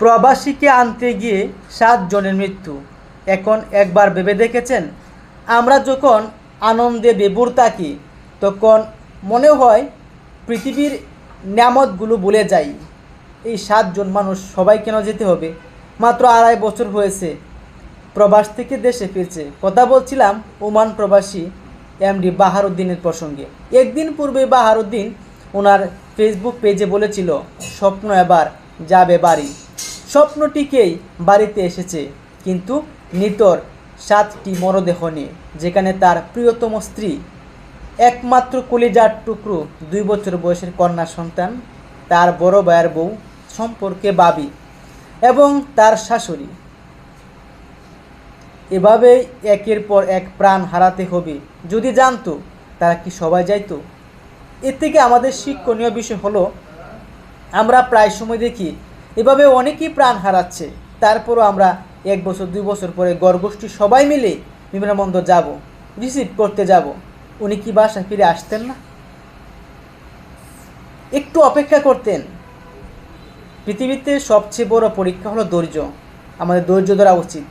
প্রবাসীকে আনতে গিয়ে 7 জনের মৃত্যু। এখন একবার ভেবে দেখেছেন, আমরা যখন আনন্দে বিভোর থাকি তখন মনে হয় পৃথিবীর নিয়ামতগুলো ভুলে যাই। এই 7 জন মানুষ সবাই কেন যেতে হবে? মাত্র 2.5 বছর হয়েছে প্রবাস থেকে দেশে ফিরছে। কথা বলছিলাম ওমান প্রবাসী এমডি বাহারুদ্দিনের প্রসঙ্গে। একদিন পূর্বে বাহারুদ্দিন ওনার ফেসবুক পেজে বলেছিল, স্বপ্ন এবার যাবে বাড়ি। স্বপ্নটিকেই বাড়িতে এসেছে, কিন্তু নিতর 7টি মরদেহ নিয়ে, যেখানে তার প্রিয়তম স্ত্রী, একমাত্র কলিজার টুকরো 2 বছর বয়সের কন্যা সন্তান, তার বড় ভাইয়ের বউ, সম্পর্কে ভাবি এবং তার শাশুড়ি। এভাবেই একের পর এক প্রাণ হারাতে হবে। যদি জানতো তারা কি সবাই যাইতো? এর থেকে আমাদের শিক্ষণীয় বিষয় হলো, আমরা প্রায় সময় দেখি এভাবে অনেকেই প্রাণ হারাচ্ছে, তারপরও আমরা 1 বছর 2 বছর পরে গড়গোষ্ঠী সবাই মিলে বিমানবন্দর যাব, রিসিভ করতে যাব। উনি কি বাসায় ফিরে আসতেন না? একটু অপেক্ষা করতেন। পৃথিবীতে সবচেয়ে বড় পরীক্ষা হলো ধৈর্য। আমাদের ধৈর্য ধরা উচিত।